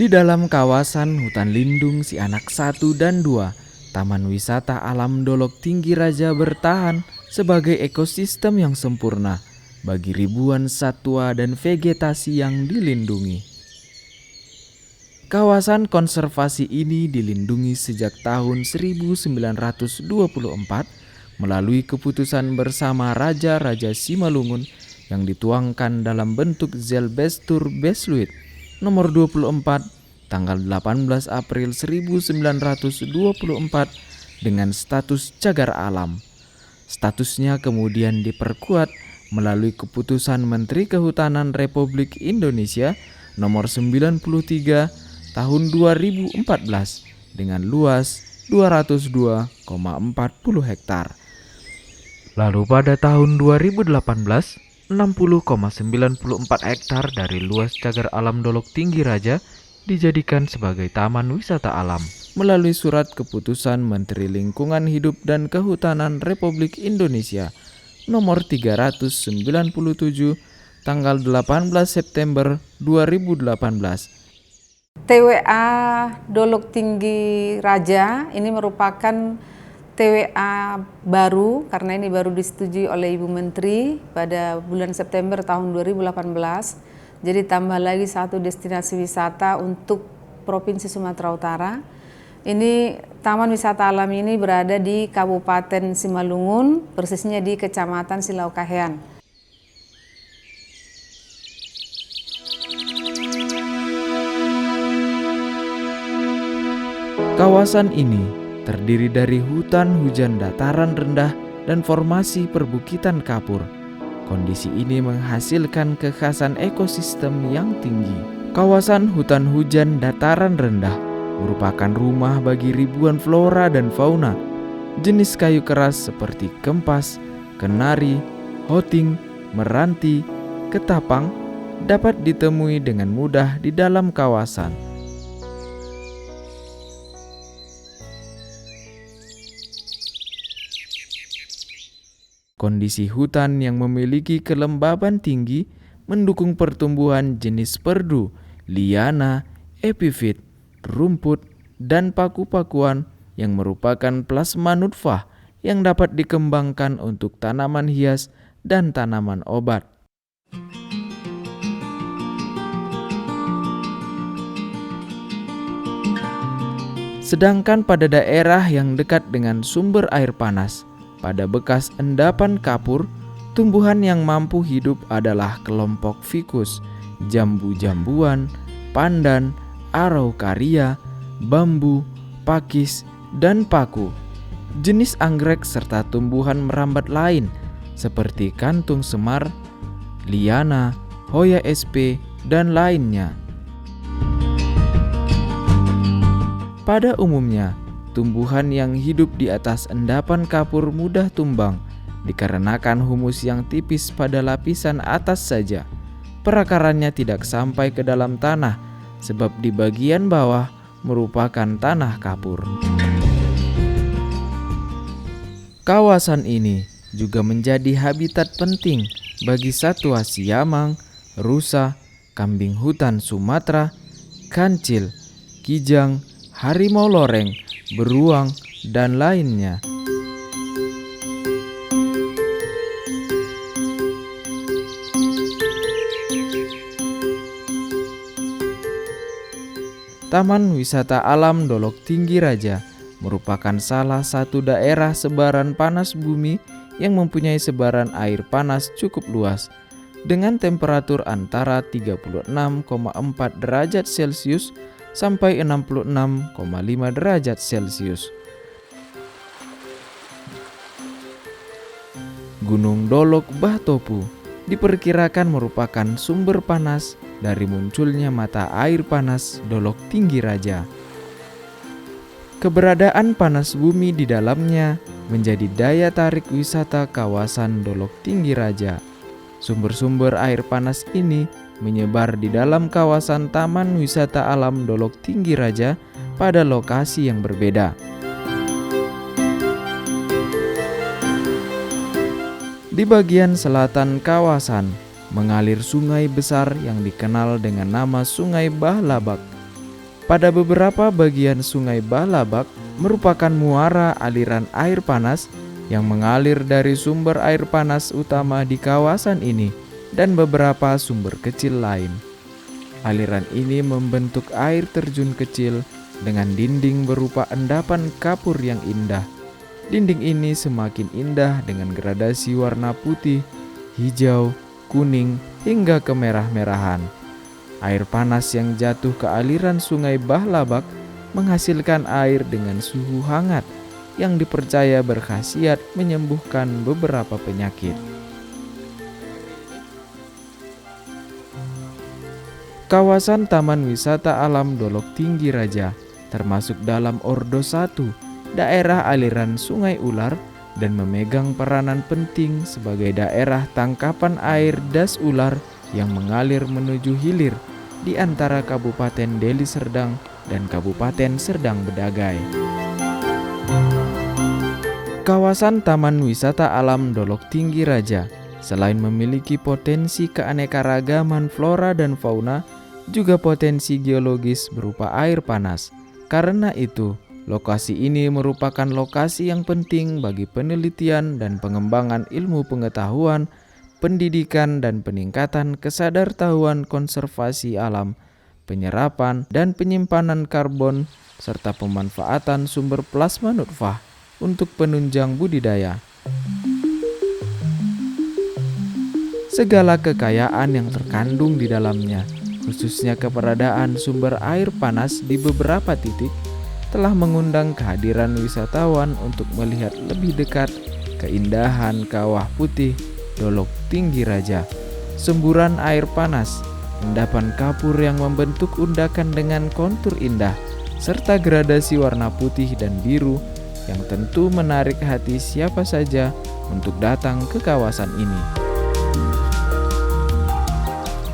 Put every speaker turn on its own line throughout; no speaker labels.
Di dalam kawasan hutan lindung Sianak 1 dan 2, Taman Wisata Alam Dolok Tinggi Raja bertahan sebagai ekosistem yang sempurna bagi ribuan satwa dan vegetasi yang dilindungi. Kawasan konservasi ini dilindungi sejak tahun 1924 melalui keputusan bersama Raja-Raja Simalungun yang dituangkan dalam bentuk Zelbestur Besluit nomor 24 tanggal 18 April 1924 dengan status cagar alam. Statusnya kemudian diperkuat melalui keputusan Menteri Kehutanan Republik Indonesia nomor 93 tahun 2014 dengan luas 202,40 hektar. Lalu pada tahun 2018, 60,94 hektar dari luas cagar alam Dolok Tinggi Raja dijadikan sebagai taman wisata alam melalui surat keputusan Menteri Lingkungan Hidup dan Kehutanan Republik Indonesia nomor 397 tanggal 18 September 2018.
TWA Dolok Tinggi Raja ini merupakan TWA baru karena ini baru disetujui oleh Ibu Menteri pada bulan September tahun 2018. Jadi tambah lagi satu destinasi wisata untuk Provinsi Sumatera Utara. Ini Taman Wisata Alam ini berada di Kabupaten Simalungun, persisnya di Kecamatan Silaukahean.
Kawasan ini terdiri dari hutan hujan dataran rendah dan formasi perbukitan kapur. Kondisi ini menghasilkan kekhasan ekosistem yang tinggi. Kawasan hutan hujan dataran rendah merupakan rumah bagi ribuan flora dan fauna. Jenis kayu keras seperti kempas, kenari, hoting, meranti, ketapang dapat ditemui dengan mudah di dalam kawasan. Kondisi hutan yang memiliki kelembaban tinggi mendukung pertumbuhan jenis perdu, liana, epifit, rumput, dan paku-pakuan yang merupakan plasma nutfah yang dapat dikembangkan untuk tanaman hias dan tanaman obat. Sedangkan pada daerah yang dekat dengan sumber air panas, pada bekas endapan kapur, tumbuhan yang mampu hidup adalah kelompok ficus, jambu-jambuan, pandan, araucaria, bambu, pakis, dan paku. Jenis anggrek serta tumbuhan merambat lain seperti kantung semar, liana, hoya sp, dan lainnya. Pada umumnya, tumbuhan yang hidup di atas endapan kapur mudah tumbang dikarenakan humus yang tipis pada lapisan atas saja. Perakarannya tidak sampai ke dalam tanah sebab di bagian bawah merupakan tanah kapur. Kawasan ini juga menjadi habitat penting bagi satwa siamang, rusa, kambing hutan Sumatera, kancil, kijang, harimau loreng, beruang, dan lainnya. Taman Wisata Alam Dolok Tinggi Raja merupakan salah satu daerah sebaran panas bumi yang mempunyai sebaran air panas cukup luas dengan temperatur antara 36,4 derajat Celcius sampai 66,5 derajat Celcius. Gunung Dolok Bahtopu diperkirakan merupakan sumber panas dari munculnya mata air panas Dolok Tinggi Raja. Keberadaan panas bumi di dalamnya menjadi daya tarik wisata kawasan Dolok Tinggi Raja. Sumber-sumber air panas ini menyebar di dalam kawasan Taman Wisata Alam Dolok Tinggi Raja pada lokasi yang berbeda. Di bagian selatan kawasan mengalir sungai besar yang dikenal dengan nama Sungai Bahlabak. Pada beberapa bagian Sungai Bahlabak merupakan muara aliran air panas yang mengalir dari sumber air panas utama di kawasan ini dan beberapa sumber kecil lain. Aliran ini membentuk air terjun kecil dengan dinding berupa endapan kapur yang indah. Dinding ini semakin indah dengan gradasi warna putih, hijau, kuning, hingga kemerah-merahan. Air panas yang jatuh ke aliran Sungai Bahlabak menghasilkan air dengan suhu hangat yang dipercaya berkhasiat menyembuhkan beberapa penyakit. Kawasan Taman Wisata Alam Dolok Tinggi Raja termasuk dalam Ordo 1, daerah aliran Sungai Ular, dan memegang peranan penting sebagai daerah tangkapan air das ular yang mengalir menuju hilir di antara Kabupaten Deli Serdang dan Kabupaten Serdang Bedagai. Kawasan Taman Wisata Alam Dolok Tinggi Raja selain memiliki potensi keanekaragaman flora dan fauna, juga potensi geologis berupa air panas. Karena itu, lokasi ini merupakan lokasi yang penting bagi penelitian dan pengembangan ilmu pengetahuan, pendidikan dan peningkatan kesadartahuan konservasi alam, penyerapan dan penyimpanan karbon, serta pemanfaatan sumber plasma nutfah untuk penunjang budidaya. Segala kekayaan yang terkandung di dalamnya, khususnya keberadaan sumber air panas di beberapa titik, telah mengundang kehadiran wisatawan untuk melihat lebih dekat keindahan Kawah Putih Dolok Tinggi Raja, semburan air panas, endapan kapur yang membentuk undakan dengan kontur indah, serta gradasi warna putih dan biru yang tentu menarik hati siapa saja untuk datang ke kawasan ini.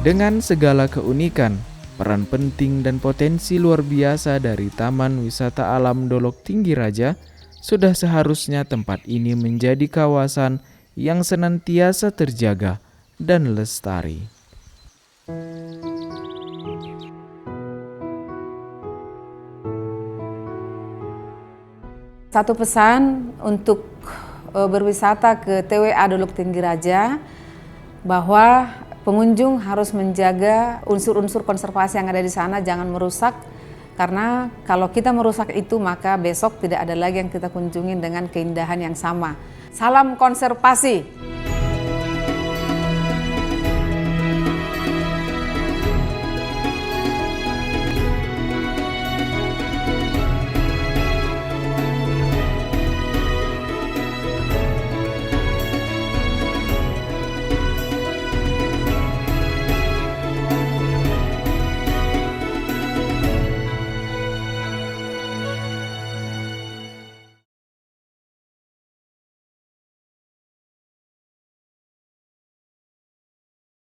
Dengan segala keunikan, peran penting dan potensi luar biasa dari Taman Wisata Alam Dolok Tinggi Raja, sudah seharusnya tempat ini menjadi kawasan yang senantiasa terjaga dan lestari.
Satu pesan untuk berwisata ke TWA Dolok Tinggi Raja, bahwa pengunjung harus menjaga unsur-unsur konservasi yang ada di sana, jangan merusak, karena kalau kita merusak itu maka besok tidak ada lagi yang kita kunjungin dengan keindahan yang sama. Salam konservasi!